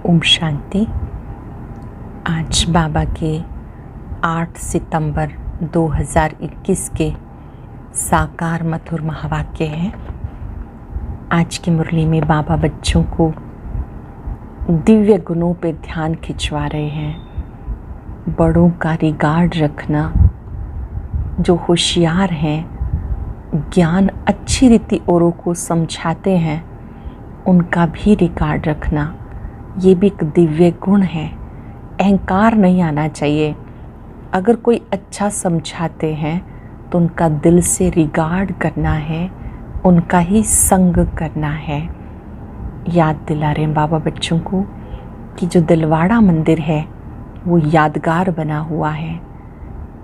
ओम शांति। आज बाबा के 8 सितंबर 2021 के साकार मधुर महावाक्य हैं। आज की मुरली में बाबा बच्चों को दिव्य गुणों पे ध्यान खिंचवा रहे हैं। बड़ों का रिगार्ड रखना, जो होशियार हैं, ज्ञान अच्छी रीति औरों को समझाते हैं, उनका भी रिगार्ड रखना, ये भी एक दिव्य गुण है। अहंकार नहीं आना चाहिए। अगर कोई अच्छा समझाते हैं तो उनका दिल से रिगार्ड करना है, उनका ही संग करना है। याद दिला रहे हैं बाबा बच्चों को कि जो दिलवाड़ा मंदिर है वो यादगार बना हुआ है।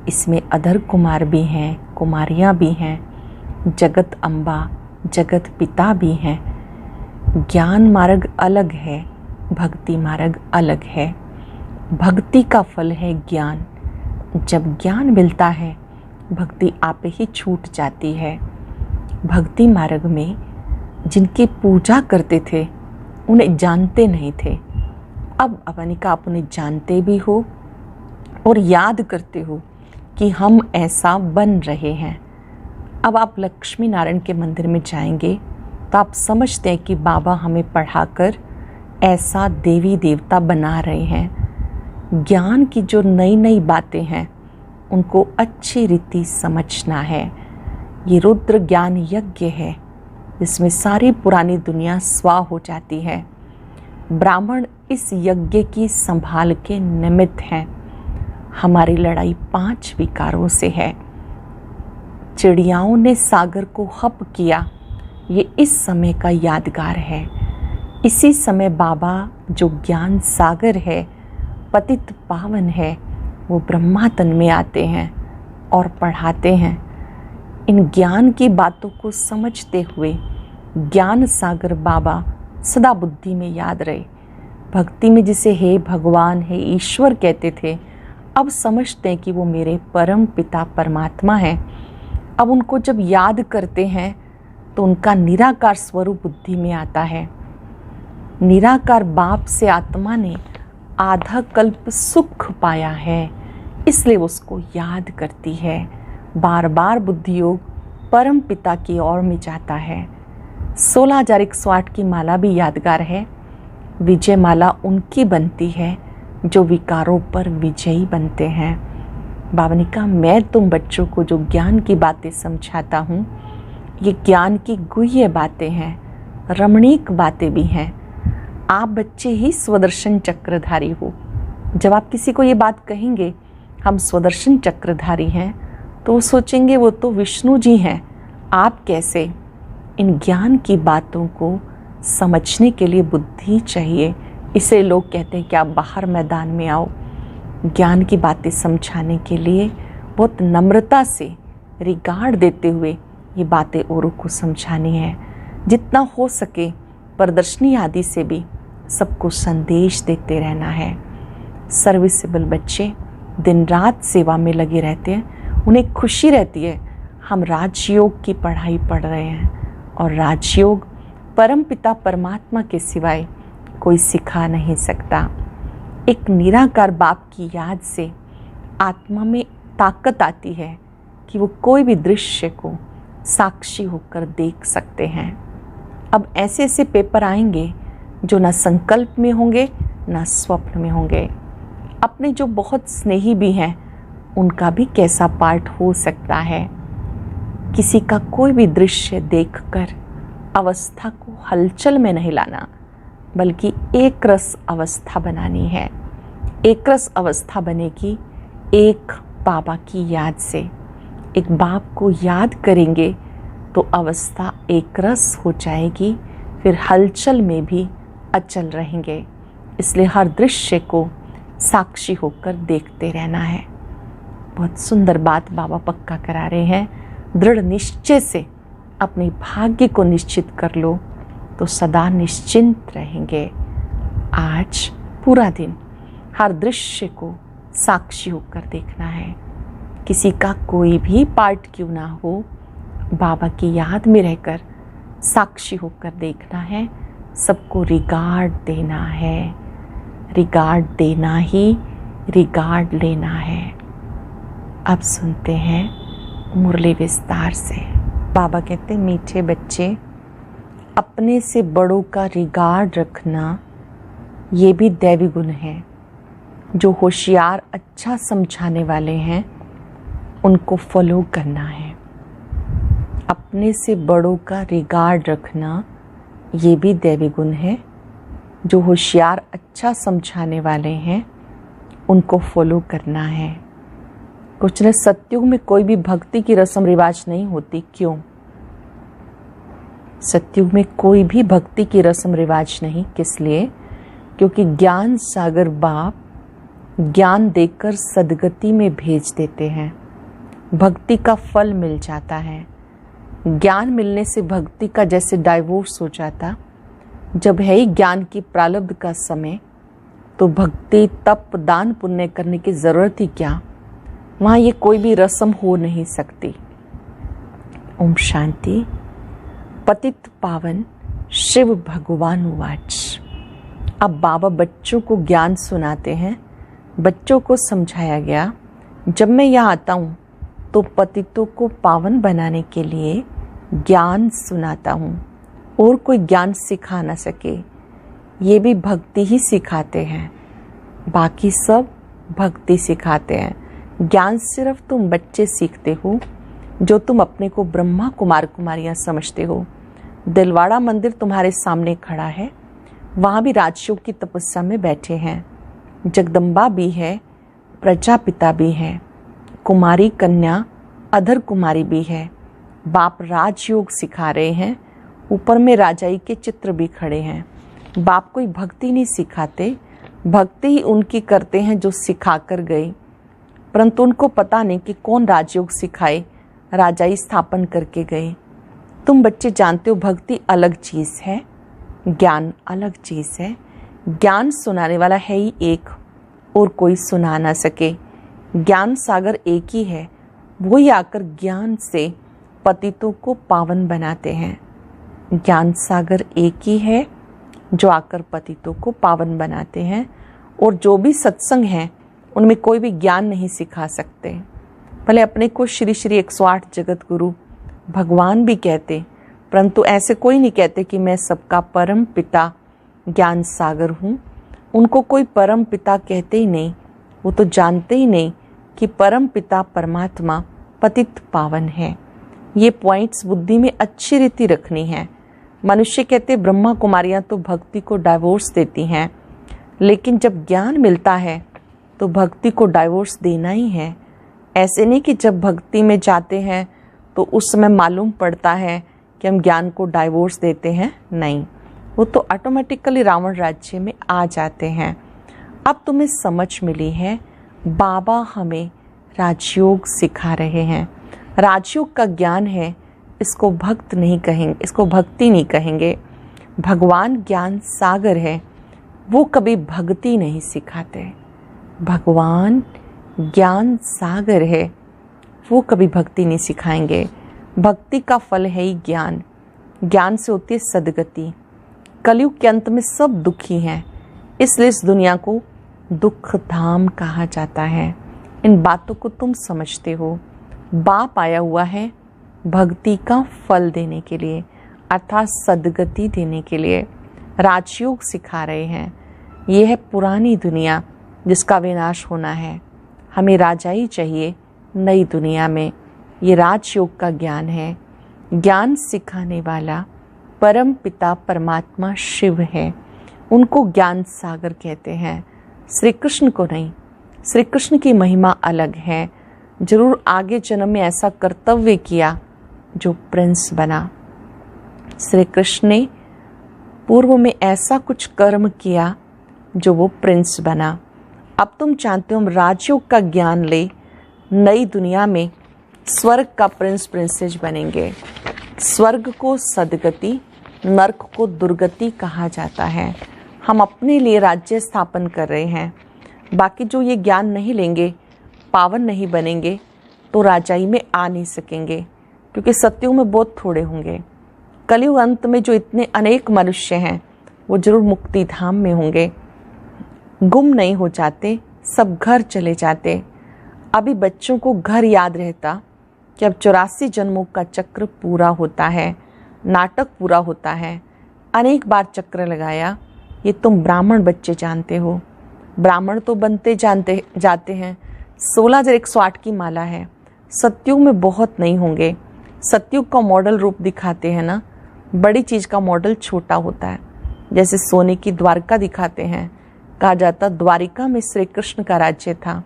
इसमें अधर कुमार भी हैं, कुमारियाँ भी हैं, जगत अम्बा, जगत पिता भी हैं। ज्ञान मार्ग अलग है, भक्ति मार्ग अलग है। भक्ति का फल है ज्ञान। जब ज्ञान मिलता है, भक्ति आप ही छूट जाती है। भक्ति मार्ग में जिनकी पूजा करते थे उन्हें जानते नहीं थे। अब अवनिका आप उन्हें जानते भी हो और याद करते हो कि हम ऐसा बन रहे हैं। अब आप लक्ष्मी नारायण के मंदिर में जाएंगे तो आप समझते हैं कि बाबा हमें पढ़ाकर ऐसा देवी देवता बना रहे हैं। ज्ञान की जो नई नई बातें हैं उनको अच्छी रीति समझना है। ये रुद्र ज्ञान यज्ञ है जिसमें सारी पुरानी दुनिया स्वा हो जाती है। ब्राह्मण इस यज्ञ की संभाल के निमित्त हैं। हमारी लड़ाई 5 विकारों से है। चिड़ियाओं ने सागर को हप किया, ये इस समय का यादगार है। इसी समय बाबा जो ज्ञान सागर है, पतित पावन है, वो ब्रह्मा तन में आते हैं और पढ़ाते हैं। इन ज्ञान की बातों को समझते हुए ज्ञान सागर बाबा सदा बुद्धि में याद रहे। भक्ति में जिसे हे भगवान, हे ईश्वर कहते थे, अब समझते हैं कि वो मेरे परम पिता परमात्मा हैं। अब उनको जब याद करते हैं तो उनका निराकार स्वरूप बुद्धि में आता है। निराकार बाप से आत्मा ने आधा कल्प सुख पाया है, इसलिए उसको याद करती है। बार बार बुद्धि योग परम पिता की ओर में जाता है। 16,108 की माला भी यादगार है। विजय माला उनकी बनती है जो विकारों पर विजयी बनते हैं। बाबा ने कहा, मैं तुम बच्चों को जो ज्ञान की बातें समझाता हूँ, ये ज्ञान की गुह्य बातें हैं, रमणीक बातें भी हैं। आप बच्चे ही स्वदर्शन चक्रधारी हो। जब आप किसी को ये बात कहेंगे हम स्वदर्शन चक्रधारी हैं, तो वो सोचेंगे वो तो विष्णु जी हैं, आप कैसे। इन ज्ञान की बातों को समझने के लिए बुद्धि चाहिए। इसे लोग कहते हैं कि आप बाहर मैदान में आओ। ज्ञान की बातें समझाने के लिए बहुत नम्रता से रिगार्ड देते हुए ये बातें औरों को समझानी है। जितना हो सके प्रदर्शनी आदि से भी सबको संदेश देते रहना है। सर्विसेबल बच्चे दिन रात सेवा में लगे रहते हैं, उन्हें खुशी रहती है हम राजयोग की पढ़ाई पढ़ रहे हैं, और राजयोग परम पिता परमात्मा के सिवाय कोई सिखा नहीं सकता। एक निराकार बाप की याद से आत्मा में ताकत आती है कि वो कोई भी दृश्य को साक्षी होकर देख सकते हैं। अब ऐसे ऐसे पेपर आएंगे जो ना संकल्प में होंगे ना स्वप्न में होंगे। अपने जो बहुत स्नेही भी हैं उनका भी कैसा पार्ट हो सकता है। किसी का कोई भी दृश्य देखकर अवस्था को हलचल में नहीं लाना, बल्कि एक रस अवस्था बनानी है। एक रस अवस्था बनेगी एक बाबा की याद से। एक बाप को याद करेंगे तो अवस्था एक रस हो जाएगी, फिर हलचल में भी अचल रहेंगे। इसलिए हर दृश्य को साक्षी होकर देखते रहना है। बहुत सुंदर बात बाबा पक्का करा रहे हैं। दृढ़ निश्चय से अपने भाग्य को निश्चित कर लो तो सदा निश्चिंत रहेंगे। आज पूरा दिन हर दृश्य को साक्षी होकर देखना है। किसी का कोई भी पार्ट क्यों ना हो, बाबा की याद में रहकर साक्षी होकर देखना है। सबको रिगार्ड देना है। रिगार्ड देना ही रिगार्ड लेना है। अब सुनते हैं मुरली विस्तार से। बाबा कहते, मीठे बच्चे, अपने से बड़ों का रिगार्ड रखना ये भी दैवी गुण है। जो होशियार अच्छा समझाने वाले हैं उनको फॉलो करना है। अपने से बड़ों का रिगार्ड रखना ये भी दैवी गुण है। जो होशियार अच्छा समझाने वाले हैं उनको फॉलो करना है। कुछ न, सत्युग में कोई भी भक्ति की रस्म रिवाज नहीं होती। क्यों? सत्युग में कोई भी भक्ति की रस्म रिवाज नहीं। किस लिए? क्योंकि ज्ञान सागर बाप ज्ञान देकर सदगति में भेज देते हैं। भक्ति का फल मिल जाता है। ज्ञान मिलने से भक्ति का जैसे डाइवोर्स हो जाता। जब है ही ज्ञान की प्रारब्ध का समय, तो भक्ति तप दान पुण्य करने की जरूरत ही क्या? वहां ये कोई भी रस्म हो नहीं सकती। ओम शांति। पतित पावन शिव भगवान वाच। अब बाबा बच्चों को ज्ञान सुनाते हैं। बच्चों को समझाया गया, जब मैं यहाँ आता हूँ तो पतितों को पावन बनाने के लिए ज्ञान सुनाता हूँ। और कोई ज्ञान सिखा ना सके, ये भी भक्ति ही सिखाते हैं। बाकी सब भक्ति सिखाते हैं। ज्ञान सिर्फ तुम बच्चे सीखते हो, जो तुम अपने को ब्रह्मा कुमार कुमारियाँ समझते हो। दिलवाड़ा मंदिर तुम्हारे सामने खड़ा है, वहाँ भी राजयोग की तपस्या में बैठे हैं। जगदम्बा भी है, प्रजापिता भी है, कुमारी कन्या अधर कुमारी भी है। बाप राजयोग सिखा रहे हैं। ऊपर में राजाई के चित्र भी खड़े हैं। बाप कोई भक्ति नहीं सिखाते, भक्ति ही उनकी करते हैं जो सिखा कर गए। परंतु उनको पता नहीं कि कौन राजयोग सिखाए, राजाई स्थापन करके गए। तुम बच्चे जानते हो भक्ति अलग चीज़ है, ज्ञान अलग चीज़ है। ज्ञान सुनाने वाला है ही एक, और कोई सुना ना सके। ज्ञान सागर एक ही है, वही आकर ज्ञान से पतितों को पावन बनाते हैं। ज्ञान सागर एक ही है जो आकर पतितों को पावन बनाते हैं। और जो भी सत्संग हैं उनमें कोई भी ज्ञान नहीं सिखा सकते। भले अपने को श्री श्री 108 जगत गुरु भगवान भी कहते, परंतु ऐसे कोई नहीं कहते कि मैं सबका परम पिता ज्ञान सागर हूँ। उनको कोई परम पिता कहते ही नहीं। वो तो जानते ही नहीं कि परम पिता परमात्मा पतित पावन है। ये पॉइंट्स बुद्धि में अच्छी रीति रखनी है। मनुष्य कहते ब्रह्मा कुमारियाँ तो भक्ति को डाइवोर्स देती हैं, लेकिन जब ज्ञान मिलता है तो भक्ति को डाइवोर्स देना ही है। ऐसे नहीं कि जब भक्ति में जाते हैं तो उस समय मालूम पड़ता है कि हम ज्ञान को डाइवोर्स देते हैं। नहीं, वो तो ऑटोमेटिकली रावण राज्य में आ जाते हैं। अब तुम्हें समझ मिली है, बाबा हमें राजयोग सिखा रहे हैं। राजयोग का ज्ञान है, इसको भक्त नहीं कहेंगे, इसको भक्ति नहीं कहेंगे। भगवान ज्ञान सागर है, वो कभी भक्ति नहीं सिखाते। भगवान ज्ञान सागर है, वो कभी भक्ति नहीं सिखाएंगे। भक्ति का फल है ही ज्ञान। ज्ञान से होती है सदगति। कलयुग के अंत में सब दुखी हैं, इसलिए इस दुनिया को दुख धाम कहा जाता है। इन बातों को तुम समझते हो। बाप आया हुआ है भक्ति का फल देने के लिए, अर्थात सदगति देने के लिए। राजयोग सिखा रहे हैं। ये है पुरानी दुनिया जिसका विनाश होना है। हमें राजाई चाहिए नई दुनिया में। ये राजयोग का ज्ञान है। ज्ञान सिखाने वाला परम पिता परमात्मा शिव है। उनको ज्ञान सागर कहते हैं, श्री कृष्ण को नहीं। श्री कृष्ण की महिमा अलग है। जरूर आगे जन्म में ऐसा कर्तव्य किया जो प्रिंस बना। श्री कृष्ण ने पूर्व में ऐसा कुछ कर्म किया जो वो प्रिंस बना। अब तुम जानते हो हम राजयोग का ज्ञान ले, नई दुनिया में स्वर्ग का प्रिंस प्रिंसेस बनेंगे। स्वर्ग को सदगति, नर्क को दुर्गति कहा जाता है। हम अपने लिए राज्य स्थापन कर रहे हैं। बाकी जो ये ज्ञान नहीं लेंगे, पावन नहीं बनेंगे, तो राजाई में आ नहीं सकेंगे, क्योंकि सत्युग में बहुत थोड़े होंगे। कलयुग अंत में जो इतने अनेक मनुष्य हैं वो जरूर मुक्ति धाम में होंगे। गुम नहीं हो जाते, सब घर चले जाते। अभी बच्चों को घर याद रहता कि अब 84 जन्मों का चक्र पूरा होता है, नाटक पूरा होता है, अनेक बार चक्र लगाया। ये तुम ब्राह्मण बच्चे जानते हो, ब्राह्मण तो बनते जानते जाते हैं। 16,108 की माला है। सतयुग में बहुत नहीं होंगे। सतयुग का मॉडल रूप दिखाते हैं ना, बड़ी चीज़ का मॉडल छोटा होता है। जैसे सोने की द्वारका दिखाते हैं, कहा जाता द्वारिका में श्री कृष्ण का राज्य था।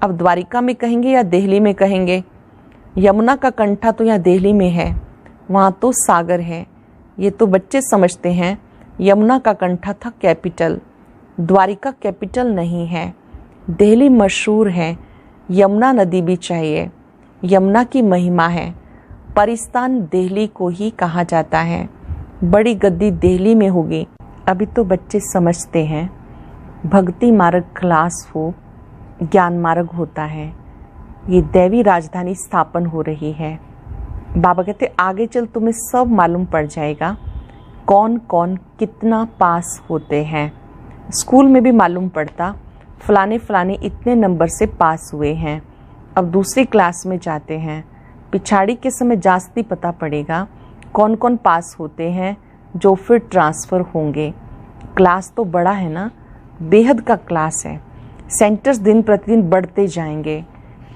अब द्वारिका में कहेंगे या दिल्ली में कहेंगे? यमुना का कंठा तो यहाँ दिल्ली में है, वहाँ तो सागर है। ये तो बच्चे समझते हैं यमुना का कंठा था कैपिटल, द्वारिका कैपिटल नहीं है। दिल्ली मशहूर है, यमुना नदी भी चाहिए, यमुना की महिमा है। परिस्तान दिल्ली को ही कहा जाता है, बड़ी गद्दी दिल्ली में होगी। अभी तो बच्चे समझते हैं भक्ति मार्ग क्लास हो, ज्ञान मार्ग होता है। ये दैवी राजधानी स्थापन हो रही है। बाबा कहते आगे चल तुम्हें सब मालूम पड़ जाएगा कौन कौन कितना पास होते हैं। स्कूल में भी मालूम पड़ता फलाने फलाने इतने नंबर से पास हुए हैं। अब दूसरी क्लास में जाते हैं, पिछाड़ी के समय जास्ती पता पड़ेगा कौन कौन पास होते हैं जो फिर ट्रांसफ़र होंगे। क्लास तो बड़ा है ना, बेहद का क्लास है। सेंटर्स दिन प्रतिदिन बढ़ते जाएंगे।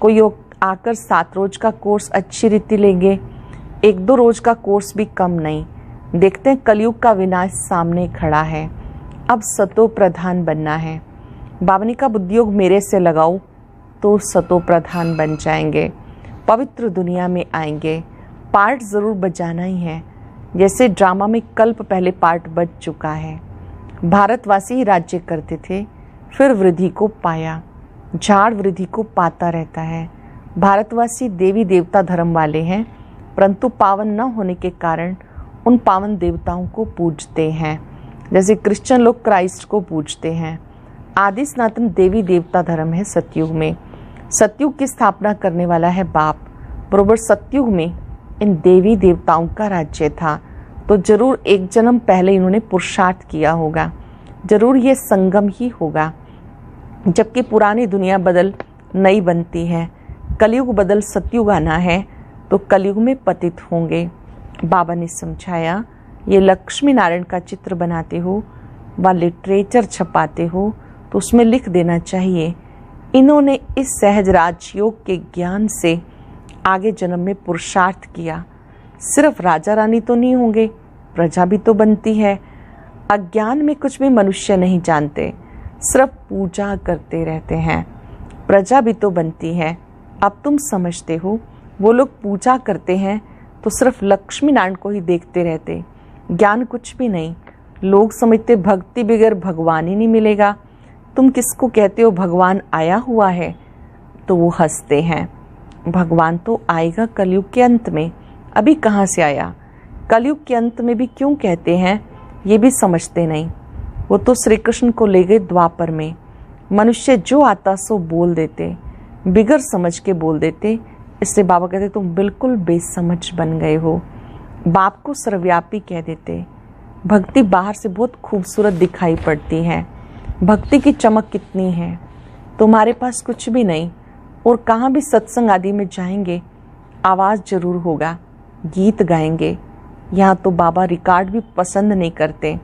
कोई आकर 7 रोज का कोर्स अच्छी रीति लेंगे, 1-2 रोज का कोर्स भी कम नहीं। देखते हैं कलयुग का विनाश सामने खड़ा है, अब सतो प्रधान बनना है। बावनी का बुद्धियोग मेरे से लगाओ तो सतो प्रधान बन जाएंगे, पवित्र दुनिया में आएंगे। पार्ट ज़रूर बजाना ही है, जैसे ड्रामा में कल्प पहले पार्ट बज चुका है। भारतवासी ही राज्य करते थे, फिर वृद्धि को पाया। झाड़ वृद्धि को पाता रहता है। भारतवासी देवी देवता धर्म वाले हैं, परंतु पावन न होने के कारण उन पावन देवताओं को पूजते हैं। जैसे क्रिश्चियन लोग क्राइस्ट को पूजते हैं। आदि सनातन देवी देवता धर्म है सतयुग में। सतयुग की स्थापना करने वाला है बाप। बरोबर सतयुग में इन देवी देवताओं का राज्य था, तो जरूर एक जन्म पहले इन्होंने पुरुषार्थ किया होगा, जरूर ये संगम ही होगा। जबकि पुरानी दुनिया बदल नई बनती है, कलयुग बदल सतयुग आना है, तो कलयुग में पतित होंगे। बाबा ने समझाया ये लक्ष्मी नारायण का चित्र बनाते हो व लिटरेचर छपाते हो तो उसमें लिख देना चाहिए इन्होंने इस सहज राजयोग के ज्ञान से आगे जन्म में पुरुषार्थ किया। सिर्फ राजा रानी तो नहीं होंगे, प्रजा भी तो बनती है। अज्ञान में कुछ भी मनुष्य नहीं जानते, सिर्फ पूजा करते रहते हैं। प्रजा भी तो बनती है। अब तुम समझते हो वो लोग पूजा करते हैं तो सिर्फ लक्ष्मी नारायण को ही देखते रहते, ज्ञान कुछ भी नहीं। लोग समझते भक्ति बगैर भगवान ही नहीं मिलेगा। तुम किसको कहते हो भगवान आया हुआ है, तो वो हंसते हैं। भगवान तो आएगा कलयुग के अंत में, अभी कहाँ से आया? कलयुग के अंत में भी क्यों कहते हैं ये भी समझते नहीं। वो तो श्री कृष्ण को ले गए द्वापर में। मनुष्य जो आता सो बोल देते, बिगर समझ के बोल देते। इसलिए बाबा कहते तुम बिल्कुल बेसमझ बन गए हो। बाप को सर्वव्यापी कह देते। भक्ति बाहर से बहुत खूबसूरत दिखाई पड़ती है, भक्ति की चमक कितनी है। तुम्हारे पास कुछ भी नहीं, और कहाँ भी सत्संग आदि में जाएंगे आवाज़ जरूर होगा, गीत गाएंगे। यहाँ तो बाबा रिकॉर्ड भी पसंद नहीं करते,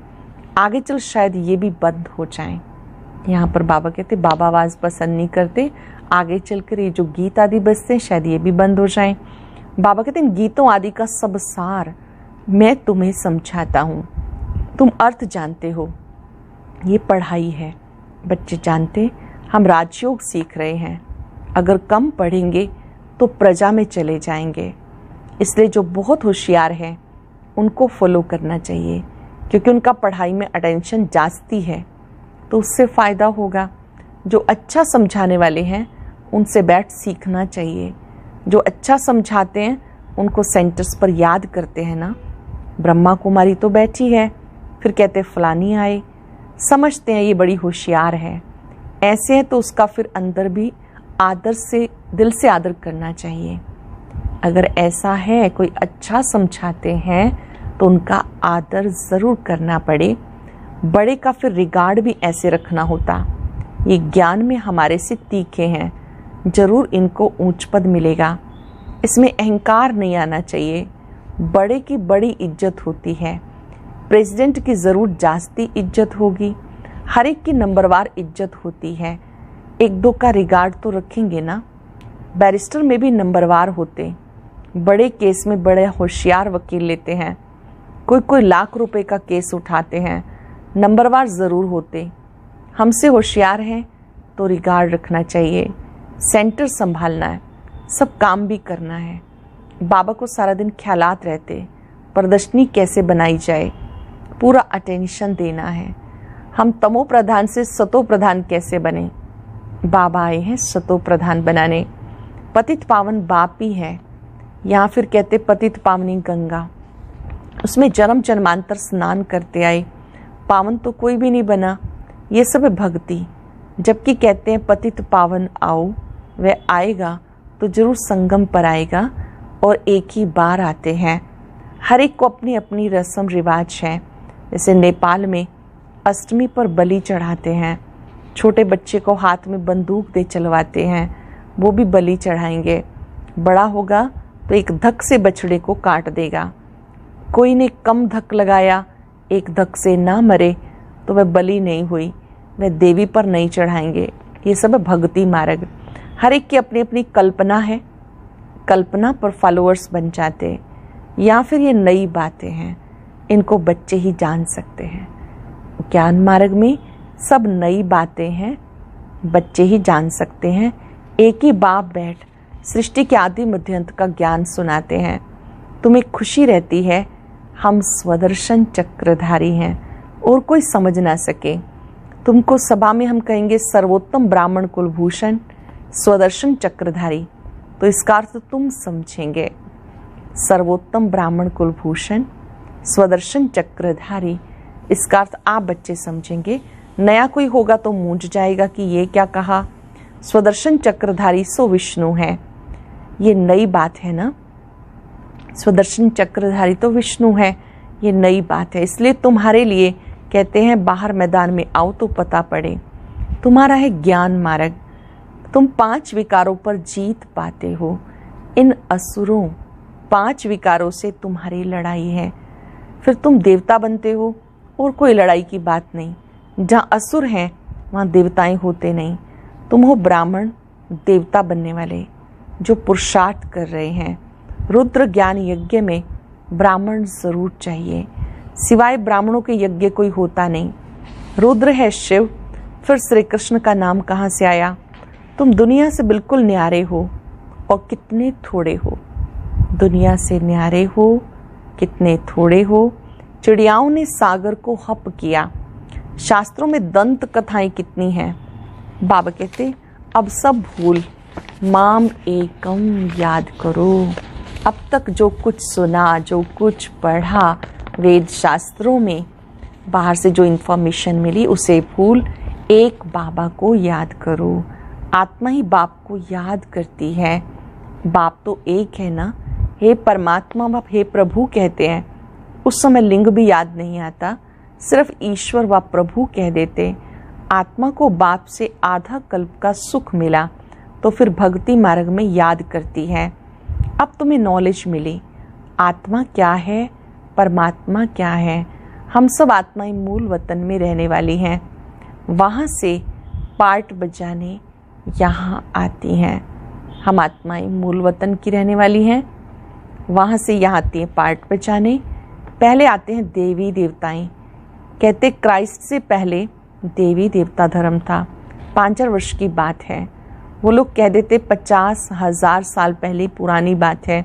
आगे चल शायद ये भी बंद हो जाए। यहाँ पर बाबा कहते बाबा आवाज़ पसंद नहीं करते, आगे चलकर ये जो गीत आदि बजते हैं शायद ये भी बंद हो जाएं। बाबा कहते हैं गीतों आदि का सब सार मैं तुम्हें समझाता हूँ, तुम अर्थ जानते हो। ये पढ़ाई है, बच्चे जानते हम राजयोग सीख रहे हैं। अगर कम पढ़ेंगे तो प्रजा में चले जाएंगे। इसलिए जो बहुत होशियार है उनको फॉलो करना चाहिए, क्योंकि उनका पढ़ाई में अटेंशन जास्ती है, तो उससे फ़ायदा होगा। जो अच्छा समझाने वाले हैं उनसे बैठ सीखना चाहिए। जो अच्छा समझाते हैं उनको सेंटर्स पर याद करते हैं ना। ब्रह्मा कुमारी तो बैठी है, फिर कहते फलानी आए, समझते हैं ये बड़ी होशियार है। ऐसे है तो उसका फिर अंदर भी आदर से, दिल से आदर करना चाहिए। अगर ऐसा है कोई अच्छा समझाते हैं तो उनका आदर ज़रूर करना पड़े। बड़े का फिर रिगार्ड भी ऐसे रखना होता, ये ज्ञान में हमारे से तीखे हैं, जरूर इनको ऊंच पद मिलेगा। इसमें अहंकार नहीं आना चाहिए। बड़े की बड़ी इज्जत होती है। प्रेसिडेंट की ज़रूर जास्ती इज्जत होगी। हर एक की नंबरवार इज्जत होती है। एक दो का रिगार्ड तो रखेंगे ना। बैरिस्टर में भी नंबरवार होते। बड़े केस में बड़े होशियार वकील लेते हैं। कोई लाख रुपए का केस उठाते हैं, नंबरवार ज़रूर होते। हमसे होशियार हैं तो रिगार्ड रखना चाहिए। सेंटर संभालना है, सब काम भी करना है। बाबा को सारा दिन ख्यालात रहते, प्रदर्शनी कैसे बनाई जाए, पूरा अटेंशन देना है। हम तमो प्रधान से सतो प्रधान कैसे बने, बाबा आए हैं सतो प्रधान बनाने। पतित पावन बाप ही है, या फिर कहते पतित पावनी गंगा। उसमें जन्म जन्मांतर स्नान करते आए, पावन तो कोई भी नहीं बना। ये सब है भक्ति। जबकि कहते हैं पतित पावन आओ, वह आएगा तो जरूर संगम पर आएगा, और एक ही बार आते हैं। हर एक को अपनी अपनी रस्म रिवाज है। जैसे नेपाल में अष्टमी पर बलि चढ़ाते हैं, छोटे बच्चे को हाथ में बंदूक दे चलवाते हैं, वो भी बलि चढ़ाएंगे। बड़ा होगा तो एक धक से बछड़े को काट देगा। कोई ने कम धक लगाया, एक धक से ना मरे तो वह बलि नहीं हुई, वह देवी पर नहीं चढ़ाएंगे। ये सब भक्ति मार्ग। हर एक की अपनी अपनी कल्पना है, कल्पना पर फॉलोअर्स बन जाते। या फिर ये नई बातें हैं, इनको बच्चे ही जान सकते हैं। ज्ञान मार्ग में सब नई बातें हैं, बच्चे ही जान सकते हैं। एक ही बाप बैठ सृष्टि के आदि मध्यंत का ज्ञान सुनाते हैं। तुम्हें खुशी रहती है हम स्वदर्शन चक्रधारी हैं और कोई समझ ना सके। तुमको सभा में हम कहेंगे सर्वोत्तम ब्राह्मण कुलभूषण स्वदर्शन चक्रधारी, तो इसका अर्थ तुम समझेंगे। सर्वोत्तम ब्राह्मण कुलभूषण स्वदर्शन चक्रधारी, इसका अर्थ आप बच्चे समझेंगे। नया कोई होगा तो मूंझ जाएगा कि ये क्या कहा। स्वदर्शन चक्रधारी सो विष्णु है, ये नई बात है ना। स्वदर्शन चक्रधारी तो विष्णु है, ये नई बात है। इसलिए तुम्हारे लिए कहते हैं बाहर मैदान में आओ तो पता पड़े। तुम्हारा है ज्ञान मार्ग। तुम 5 विकारों पर जीत पाते हो। इन असुरों 5 विकारों से तुम्हारी लड़ाई है। फिर तुम देवता बनते हो और कोई लड़ाई की बात नहीं। जहाँ असुर हैं वहाँ देवताएं होते नहीं। तुम हो ब्राह्मण देवता बनने वाले जो पुरुषार्थ कर रहे हैं। रुद्र ज्ञान यज्ञ में ब्राह्मण जरूर चाहिए, सिवाय ब्राह्मणों के यज्ञ कोई होता नहीं। रुद्र है शिव, फिर श्री कृष्ण का नाम कहाँ से आया। तुम दुनिया से बिल्कुल न्यारे हो और कितने थोड़े हो। दुनिया से न्यारे हो, कितने थोड़े हो। चिड़ियाओं ने सागर को हप किया। शास्त्रों में दंत कथाएं कितनी हैं। बाबा कहते अब सब भूल, माम एकम याद करो। अब तक जो कुछ सुना, जो कुछ पढ़ा वेद शास्त्रों में, बाहर से जो इन्फॉर्मेशन मिली उसे भूल, एक बाबा को याद करो। आत्मा ही बाप को याद करती है। बाप तो एक है ना। हे परमात्मा बाप, हे प्रभु कहते हैं। उस समय लिंग भी याद नहीं आता, सिर्फ ईश्वर व प्रभु कह देते। आत्मा को बाप से आधा कल्प का सुख मिला तो फिर भक्ति मार्ग में याद करती है। अब तुम्हें नॉलेज मिली, आत्मा क्या है, परमात्मा क्या है। हम सब आत्माएं मूल वतन में रहने वाली हैं। वहाँ से पार्ट बजाने यहाँ आती हैं। हम आत्माएं मूल वतन की रहने वाली हैं, वहाँ से यहाँ आती हैं पार्ट बजाने। पहले आते हैं देवी देवताएं। कहते क्राइस्ट से पहले देवी देवता धर्म था। 5,000 वर्ष की बात है। वो लोग कह देते 50,000 साल पहले पुरानी बात है,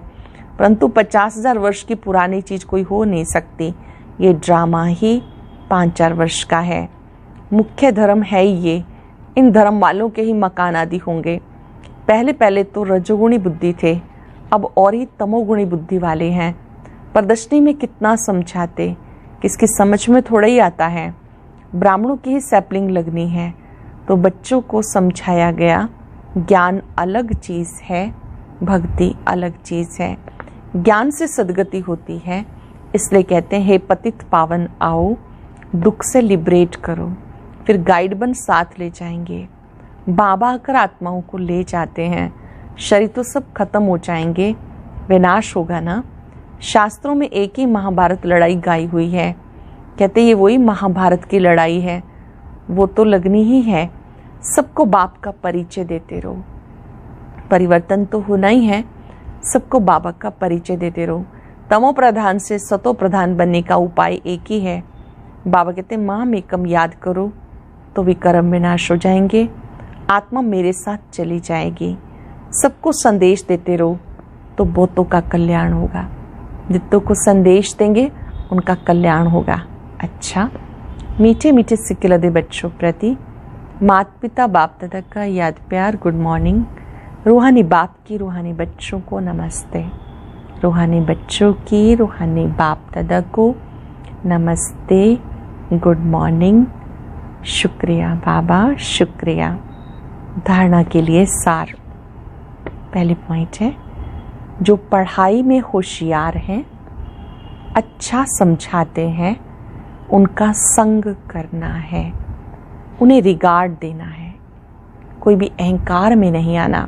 परंतु 50,000 वर्ष की पुरानी चीज़ कोई हो नहीं सकती। ये ड्रामा ही 5,000 वर्ष का है। मुख्य धर्म है ये। इन धर्म वालों के ही मकान आदि होंगे। पहले पहले तो रजोगुणी बुद्धि थे, अब और ही तमोगुणी बुद्धि वाले हैं। प्रदर्शनी में कितना समझाते, किसकी समझ में थोड़ा ही आता है। ब्राह्मणों की ही सैपलिंग लगनी है, तो बच्चों को समझाया गया ज्ञान अलग चीज़ है, भक्ति अलग चीज़ है। ज्ञान से सद्गति होती है, इसलिए कहते हैं हे पतित पावन आओ, दुख से लिबरेट करो। फिर गाइड बन साथ ले जाएंगे। बाबा आकर आत्माओं को ले जाते हैं। शरीर तो सब खत्म हो जाएंगे, विनाश होगा ना। शास्त्रों में एक ही महाभारत लड़ाई गाई हुई है। कहते ये वही महाभारत की लड़ाई है, वो तो लगनी ही है। सबको बाप का परिचय देते रहो। परिवर्तन तो होना ही है, सबको बाबा का परिचय देते रहो। तमो प्रधान से सतो प्रधान बनने का उपाय एक ही है। बाबा कहते माम एकम याद करो तो विकर्म विनाश हो जाएंगे, आत्मा मेरे साथ चली जाएगी। सबको संदेश देते रहो तो बहुतों का कल्याण होगा। जितनों को संदेश देंगे उनका कल्याण होगा। अच्छा, मीठे मीठे सिक्के बच्चों प्रति माता पिता बाप दादा का याद प्यार गुड मॉर्निंग। रूहानी बाप की रूहानी बच्चों को नमस्ते। रूहानी बच्चों की रूहानी बाप दादा को नमस्ते, गुड मॉर्निंग। शुक्रिया बाबा, शुक्रिया। धारणा के लिए सार। पहली पॉइंट है, जो पढ़ाई में होशियार हैं, अच्छा समझाते हैं, उनका संग करना है, उन्हें रिगार्ड देना है, कोई भी अहंकार में नहीं आना।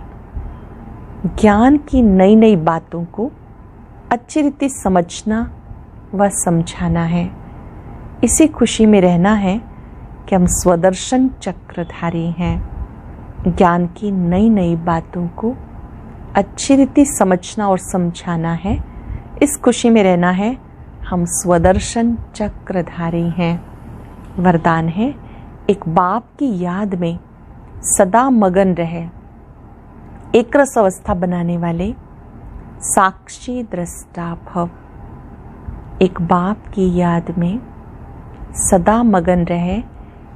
ज्ञान की नई नई बातों को अच्छी रीति समझना व समझाना है। इसी खुशी में रहना है कि हम स्वदर्शन चक्रधारी हैं। ज्ञान की नई नई बातों को अच्छी रीति समझना और समझाना है। इस खुशी में रहना है हम स्वदर्शन चक्रधारी हैं। वरदान है, एक बाप की याद में सदा मगन रहे, एक रस अवस्था बनाने वाले साक्षी दृष्टा भव। एक बाप की याद में सदा मगन रहे,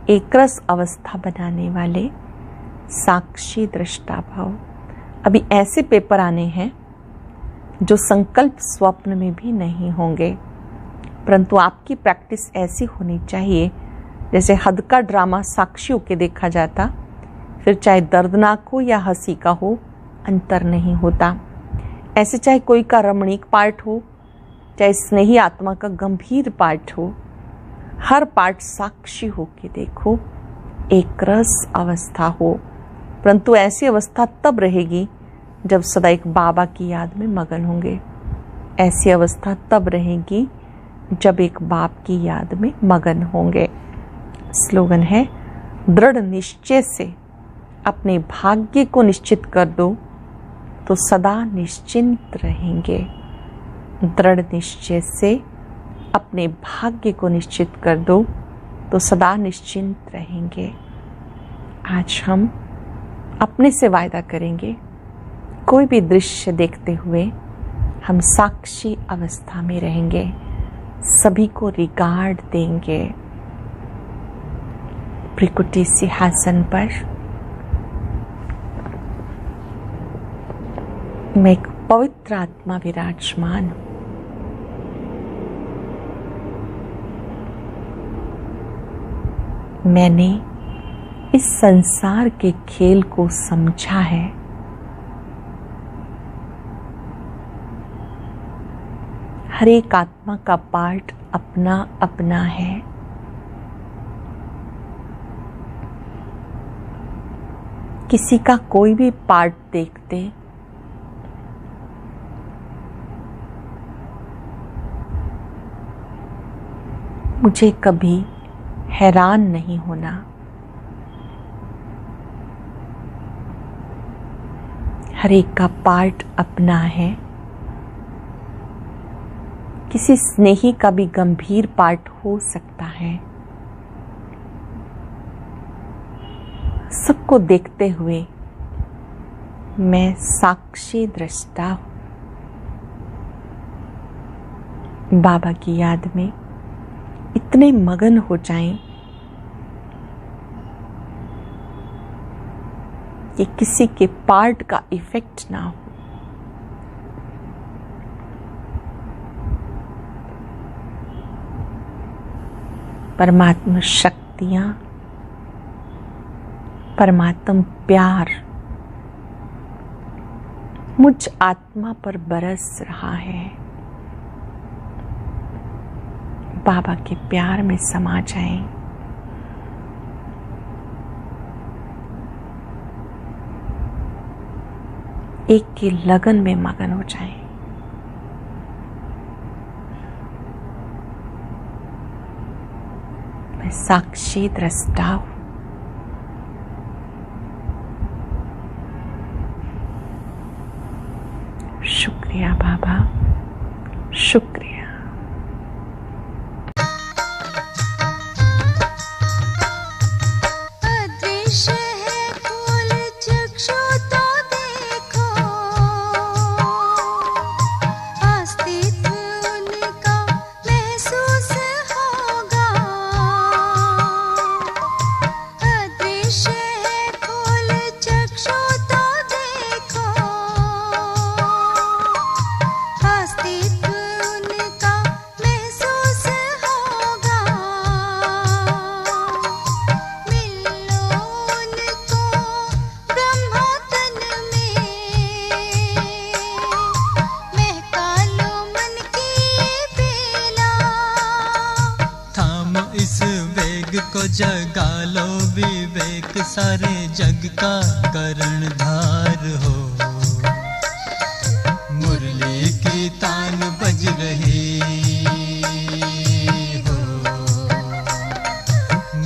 एक रस अवस्था बनाने वाले साक्षी दृष्टा भव। अभी ऐसे पेपर आने हैं जो संकल्प स्वप्न में भी नहीं होंगे, परंतु आपकी प्रैक्टिस ऐसी होनी चाहिए जैसे हद का ड्रामा साक्षी होके देखा जाता, फिर चाहे दर्दनाक हो या हंसी का हो, अंतर नहीं होता। ऐसे चाहे कोई का रमणीक पार्ट हो, चाहे स्नेही आत्मा का गंभीर पार्ट हो, हर पार्ट साक्षी होके देखो, एक रस अवस्था हो। परंतु ऐसी अवस्था तब रहेगी जब सदा एक बाबा की याद में मगन होंगे। ऐसी अवस्था तब रहेगी जब एक बाप की याद में मगन होंगे। स्लोगन है, दृढ़ निश्चय से अपने भाग्य को निश्चित कर दो तो सदा निश्चिंत रहेंगे। दृढ़ निश्चय से अपने भाग्य को निश्चित कर दो तो सदा निश्चिंत रहेंगे। आज हम अपने से वायदा करेंगे, कोई भी दृश्य देखते हुए हम साक्षी अवस्था में रहेंगे, सभी को रिगार्ड देंगे। त्रिकुटी सिंहासन पर मैं एक पवित्र आत्मा विराजमान हूं। मैंने इस संसार के खेल को समझा है। हर एक आत्मा का पार्ट अपना अपना है। किसी का कोई भी पार्ट देखते मुझे कभी हैरान नहीं होना। हर एक का पार्ट अपना है। किसी स्नेही का भी गंभीर पार्ट हो सकता है। सबको देखते हुए मैं साक्षी दृष्टा हूं। बाबा की याद में इतने मगन हो जाएं कि किसी के पार्ट का इफेक्ट ना हो। परमात्मा शक्तियां, परमात्मा प्यार मुझ आत्मा पर बरस रहा है। बाबा के प्यार में समा जाएं। एक की लगन में मगन हो जाएं। मैं साक्षी दृष्टा हूं। शुक्रिया बाबा, शुक्रिया। अदृश्य है खोल चक्षु तो देखो, अस्तित्व उनका महसूस होगा। अदृश्य है खोल चक्षु तो देखो, अस्तित्व उनका महसूस होगा। मिल लो उनको ब्रह्मा तन में, महका लो मन की बेला। थामो इस वेग को, जगा लो विवेक, सारे जग का कर्णधार हो। मुरली की तान बज रही हो,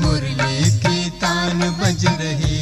मुरली की तान बज रही